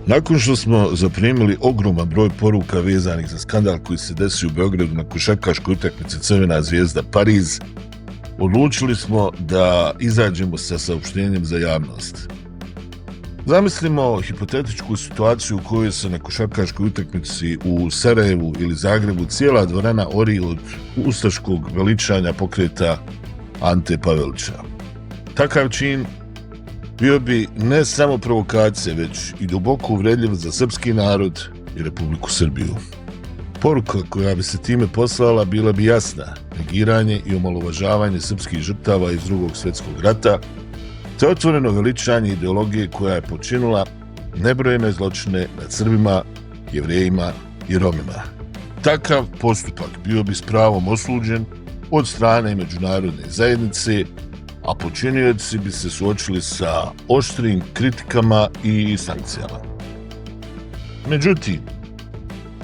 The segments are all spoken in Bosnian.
Nakon što smo zaprimili ogroman broj poruka vezanih za skandal koji se desio u Beogradu na košarkaškoj utakmici Crvena zvezda Pariz, odlučili smo da izađemo sa saopštenjem za javnost. Zamislimo hipotetičku situaciju u kojoj se na košarkaškoj utakmici u Sarajevu ili Zagrebu cijela dvorana ori od ustaškog veličanja pokreta Ante Pavelića. Takav čin bio bi ne samo provokacija, već i duboko uvredljiv za srpski narod i Republiku Srbiju. Poruka koja bi se time poslala bila bi jasna: negiranje i omalovažavanje srpskih žrtava iz Drugog svjetskog rata, te otvoreno veličanje ideologije koja je počinila nebrojene zločine nad Srbima, Jevrejima i Romima. Takav postupak bio bi s pravom osuđen od strane međunarodne zajednice, a počinioci bi se suočili sa oštrim kritikama i sankcijama. Međutim,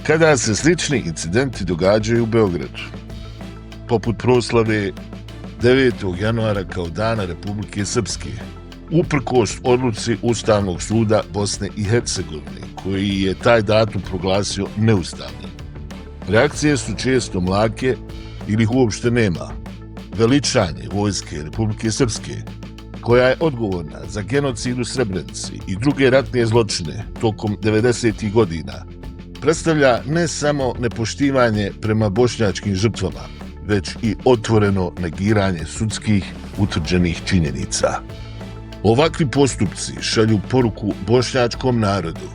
kada se slični incidenti događaju u Beogradu, poput proslave 9. januara kao Dana Republike Srpske, uprkos odluci Ustavnog suda Bosne i Hercegovine, koji je taj datum proglasio neustavnim, reakcije su često mlake ili ih uopšte nema. Veličanje vojske Republike Srpske, koja je odgovorna za genocid u Srebrenici i druge ratne zločine tokom 90. godina, predstavlja ne samo nepoštivanje prema bošnjačkim žrtvama, već i otvoreno negiranje sudskih utvrđenih činjenica. Ovakvi postupci šalju poruku bošnjačkom narodu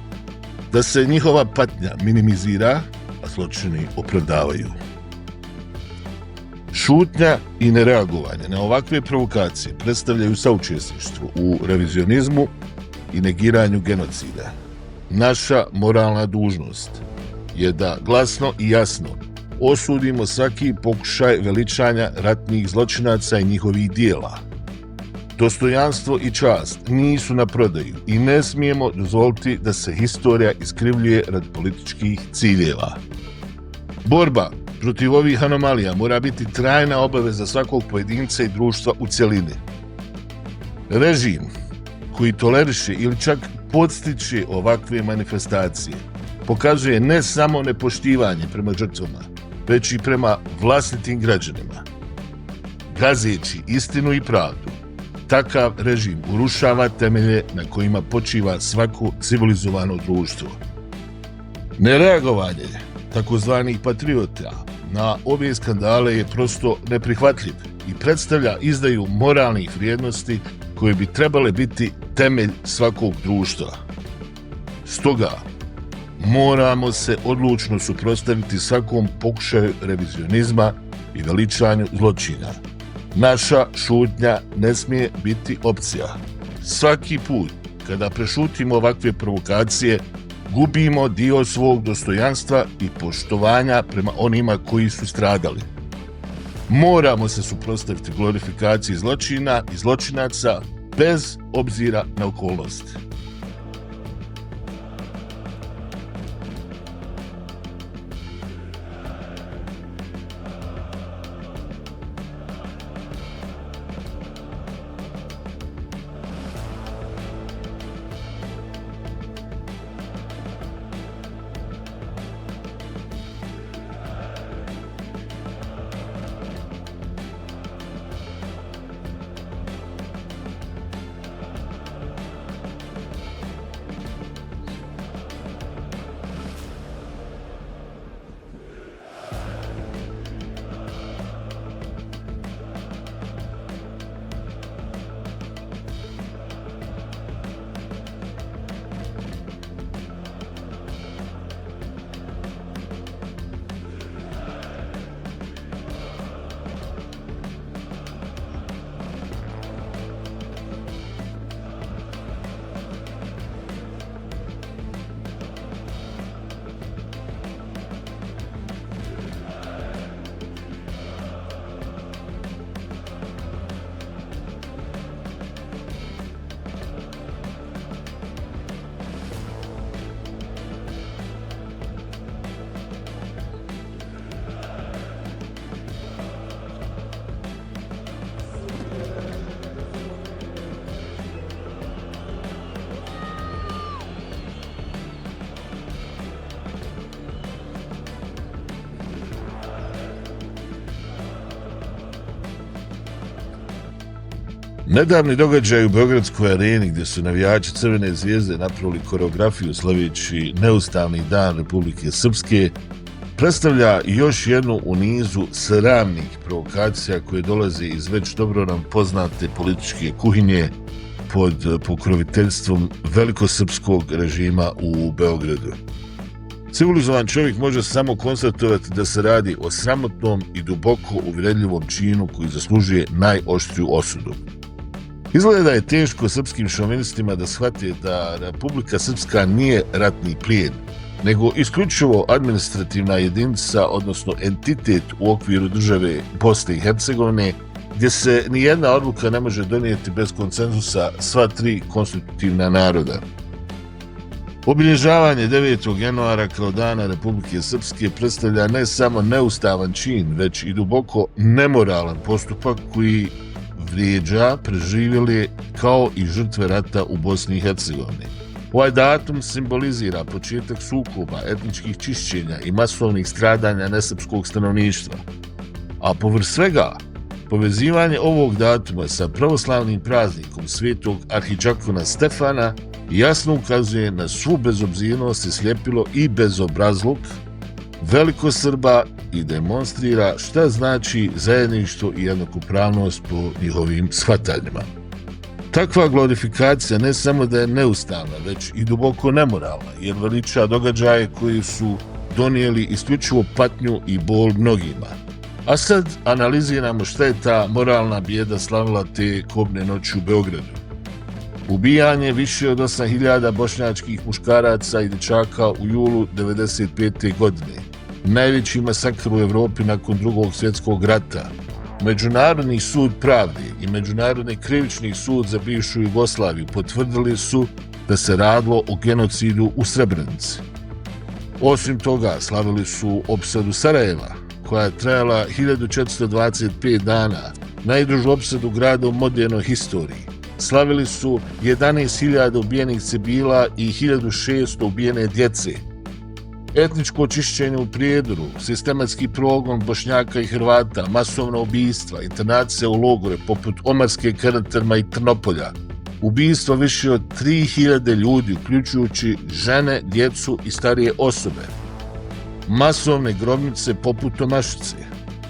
da se njihova patnja minimizira, a zločini opravdavaju. Šutnja i nereagovanje na ovakve provokacije predstavljaju saučesništvo u revizionizmu i negiranju genocida. Naša moralna dužnost je da glasno i jasno osudimo svaki pokušaj veličanja ratnih zločinaca i njihovih dijela. Dostojanstvo i čast nisu na prodaju i ne smijemo dozvoliti da se historija iskrivljuje radi političkih ciljeva. Borba protiv ovih anomalija mora biti trajna obaveza svakog pojedinca i društva u cjelini. Režim koji toleriše ili čak podstiče ovakve manifestacije pokazuje ne samo nepoštivanje prema žrtvama, već i prema vlastitim građanima. Gazeći istinu i pravdu, takav režim urušava temelje na kojima počiva svako civilizovano društvo. Nereagovanje takozvanih patriota na ove skandale je prosto neprihvatljiv i predstavlja izdaju moralnih vrijednosti koje bi trebale biti temelj svakog društva. Stoga, moramo se odlučno suprotstaviti svakom pokušaju revizionizma i veličanju zločina. Naša šutnja ne smije biti opcija. Svaki put kada prešutimo ovakve provokacije, gubimo dio svog dostojanstva i poštovanja prema onima koji su stradali. Moramo se suprotstaviti glorifikaciji zločina i zločinaca bez obzira na okolnosti. Nedavni događaj u Beogradskoj areni gdje su navijači Crvene zvijezde napravili koreografiju slaveći neustavni dan Republike Srpske predstavlja još jednu u nizu sramnih provokacija koje dolaze iz već dobro nam poznate političke kuhinje pod pokroviteljstvom velikosrpskog režima u Beogradu. Civilizovan čovjek može samo konstatovati da se radi o sramotnom i duboko uvredljivom činu koji zaslužuje najoštriju osudu. Izgleda da je teško srpskim šovinistima da shvate da Republika Srpska nije ratni plijen, nego isključivo administrativna jedinica, odnosno entitet u okviru države Bosne i Hercegovine, gdje se nijedna odluka ne može donijeti bez konsenzusa sva tri konstitutivna naroda. Obilježavanje 9. januara kao dana Republike Srpske predstavlja ne samo neustavan čin, već i duboko nemoralan postupak koji vrijeđa preživjeli kao i žrtve rata u Bosni i Hercegovini. Ovaj datum simbolizira početak sukoba, etničkih čišćenja i masovnih stradanja nesrpskog stanovništva. A povrh svega, povezivanje ovog datuma sa pravoslavnim praznikom svetog arhidžakona Stefana jasno ukazuje na svu bezobzirnost i sljepilo i bezobrazluk velikosrba i demonstrira šta znači zajedništvo i jednakopravnost po njihovim shvatanjima. Takva glorifikacija ne samo da je neustavna, već i duboko nemoralna, jer veliča događaje koji su donijeli isključivo patnju i bol mnogima. A sad analiziramo šta je ta moralna bijeda slavila te kobne noći u Beogradu. Ubijanje više od 8.000 bošnjačkih muškaraca i dječaka u julu 1995. godine. Najveći masakr u Evropi nakon Drugog svjetskog rata. Međunarodni sud pravde i Međunarodni krivični sud za bivšu Jugoslaviju potvrdili su da se radilo o genocidu u Srebrenici. Osim toga, slavili su opsadu Sarajeva, koja je trajala 1425 dana, najdužu opsadu grada u modernoj historiji. Slavili su 11.000 ubijenih civila i 1.600 ubijene djece. Etničko čišćenje u Prijedoru, sistematski progon Bošnjaka i Hrvata, masovna ubijstva, internacije u logore poput Omarske, Karantrma i Trnopolja, ubijstva više od 3.000 ljudi, uključujući žene, djecu i starije osobe, masovne grobnice poput Tomašice.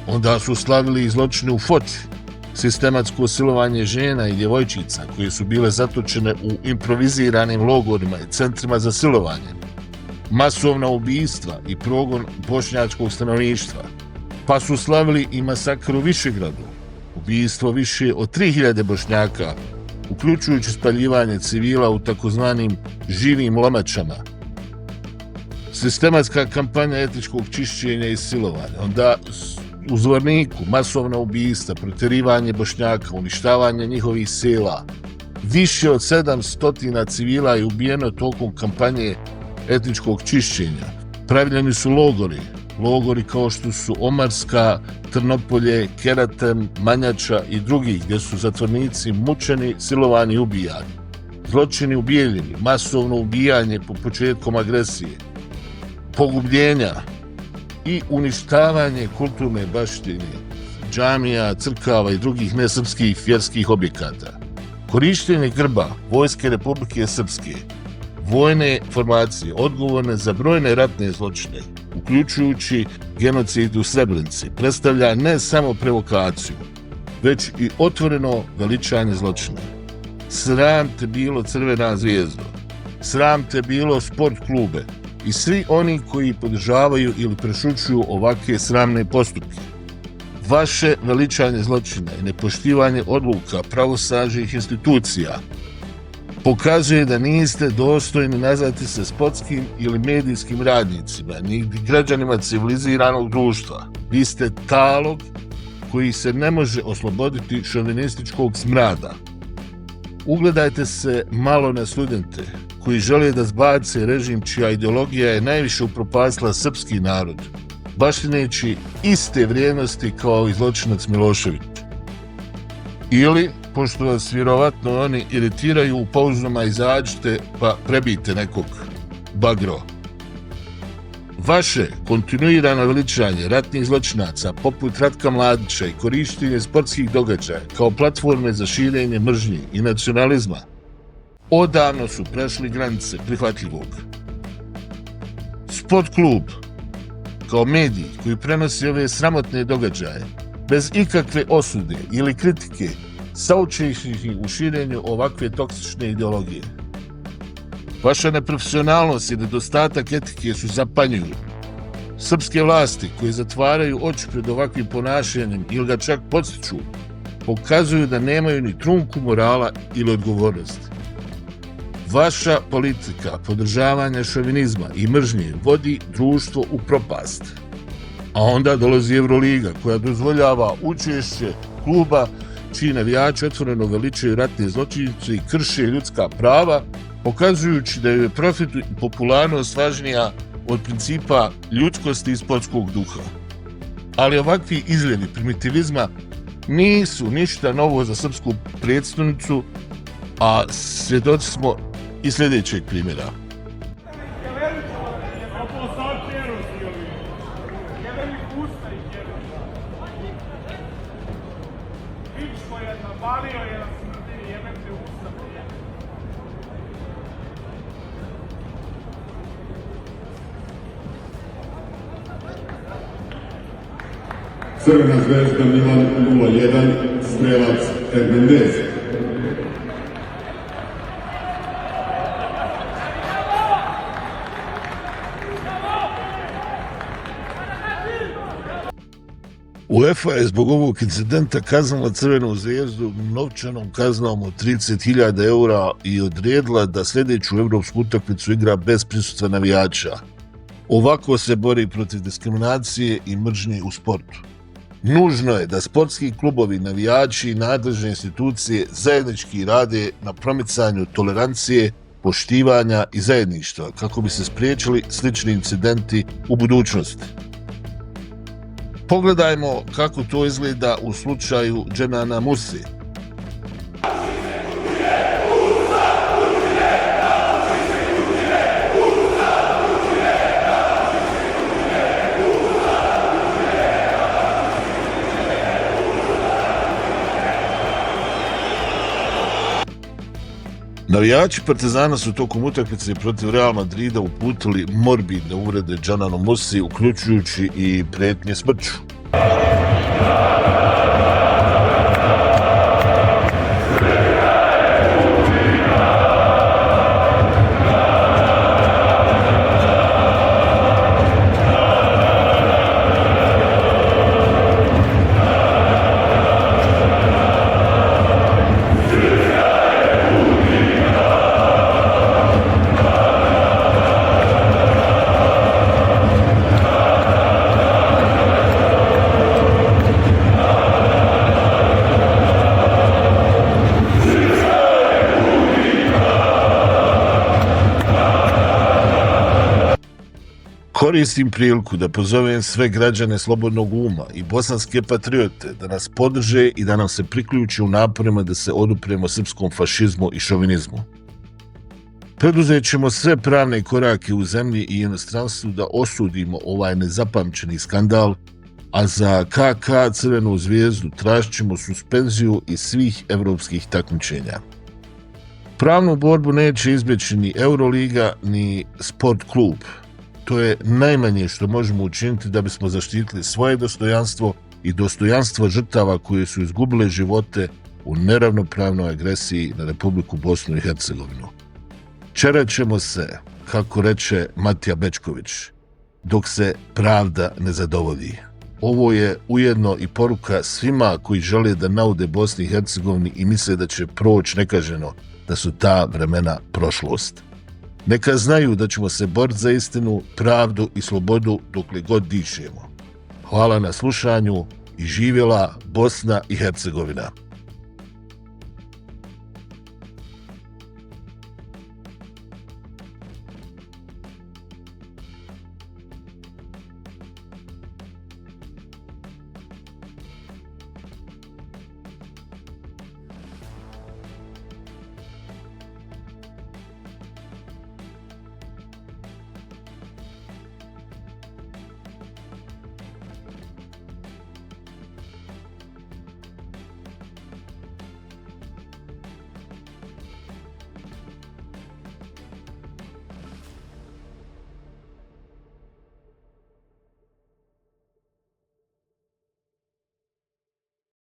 Onda su slavili i zločine u Foči, sistematsko silovanje žena i djevojčica koje su bile zatočene u improviziranim logorima i centrima za silovanje, masovna ubijstva i progon bošnjačkog stanovništva, pa su slavili i masakr u Višegradu, ubijstvo više od 3.000 Bošnjaka, uključujući spaljivanje civila u takozvanim živim lomačama, sistematska kampanja etničkog čišćenja i silovanja, onda u Zvorniku masovna ubijstva, protjerivanje Bošnjaka, uništavanje njihovih sela, više od 700 civila je ubijeno tokom kampanje etničkog čišćenja. Pravljeni su logori kao što su Omarska, Trnopolje, Keraten, Manjača i drugi, gdje su zatvornici mučeni, silovani i ubijani. Zločini u Bijeljini, masovno ubijanje po početkom agresije, pogubljenja i uništavanje kulturne baštine, džamija, crkava i drugih nesrpskih vjerskih objekata. Korištenje grba Vojske Republike Srpske, vojne formacije odgovorne za brojne ratne zločine, uključujući genocid u Srebrenici, predstavlja ne samo provokaciju, već i otvoreno veličanje zločina. Sram te bilo Crvena zvijezda, sram te bilo sport klube i svi oni koji podržavaju ili prešućuju ovakve sramne postupke. Vaše veličanje zločina i nepoštivanje odluka pravosuđih institucija pokazuje da niste dostojni nazvati se sportskim ili medijskim radnicima, ni građanima civiliziranog društva. Vi ste talog koji se ne može osloboditi šovinističkog smrada. Ugledajte se malo na studente koji žele da zbace režim čija ideologija je najviše upropastila srpski narod, baštineći iste vrijednosti kao i zločinac Milošević. Ili, pošto vas vjerovatno oni iritiraju, u pauzama izađite pa prebijte nekog bagro. Vaše kontinuirano veličanje ratnih zločinaca poput Ratka Mladića i korištenje sportskih događaja kao platforme za širenje mržnje i nacionalizma odavno su prešli granice prihvatljivog. Sport klub kao medij koji prenosi ove sramotne događaje bez ikakve osude ili kritike saučešći u širenju ovakve toksične ideologije. Vaša neprofesionalnost i nedostatak etike su zapanjuju. Srpske vlasti koje zatvaraju oči pred ovakvim ponašanjem ili ga čak podstiču, pokazuju da nemaju ni trunku morala ili odgovornosti. Vaša politika podržavanja šovinizma i mržnje vodi društvo u propast. A onda dolazi Euroliga koja dozvoljava učešće kluba čiji navijači otvoreno veličaju ratne zločince i krše ljudska prava, pokazujući da je profit i popularnost važnija od principa ljudskosti i sportskog duha. Ali ovakvi izljevi primitivizma nisu ništa novo za srpsku predstavnicu, a svjedoci smo i sljedećeg primjera. Crvena zvezda Milan 0-1, strelac Hernandez. UEFA je zbog ovog incidenta kaznila Crvenu zvezdu novčanom kaznom od 30.000 eura i odredila da sljedeću evropsku utakmicu igra bez prisustva navijača. Ovako se bori protiv diskriminacije i mržnje u sportu. Nužno je da sportski klubovi, navijači i nadležne institucije zajednički rade na promicanju tolerancije, poštivanja i zajedništva kako bi se spriječili slični incidenti u budućnosti. Pogledajmo kako to izgleda u slučaju Dženana Musi. Navijači Partizana su tokom utakmice protiv Real Madrida uputili morbidne uvrede Dženanu Musi, uključujući i prijetnje smrću. Koristim priliku da pozovem sve građane slobodnog uma i bosanske patriote da nas podrže i da nam se priključe u naporima da se odupremo srpskom fašizmu i šovinizmu. Preduzet ćemo sve pravne korake u zemlji i inostranstvu da osudimo ovaj nezapamćeni skandal, a za KK Crvenu zvijezdu tražit ćemo suspenziju iz svih evropskih takmičenja. Pravnu borbu neće izbjeći ni Euroliga ni sport klub. To je najmanje što možemo učiniti da bismo zaštitili svoje dostojanstvo i dostojanstvo žrtava koje su izgubile živote u neravnopravnoj agresiji na Republiku Bosnu i Hercegovinu. Čeraćemo se, kako reče Matija Bečković, dok se pravda ne zadovolji. Ovo je ujedno i poruka svima koji žele da naude Bosni i Hercegovini i misle da će proći nekažnjeno, da su ta vremena prošlost. Neka znaju da ćemo se boriti za istinu, pravdu i slobodu dokle god dišemo. Hvala na slušanju i živjela Bosna i Hercegovina.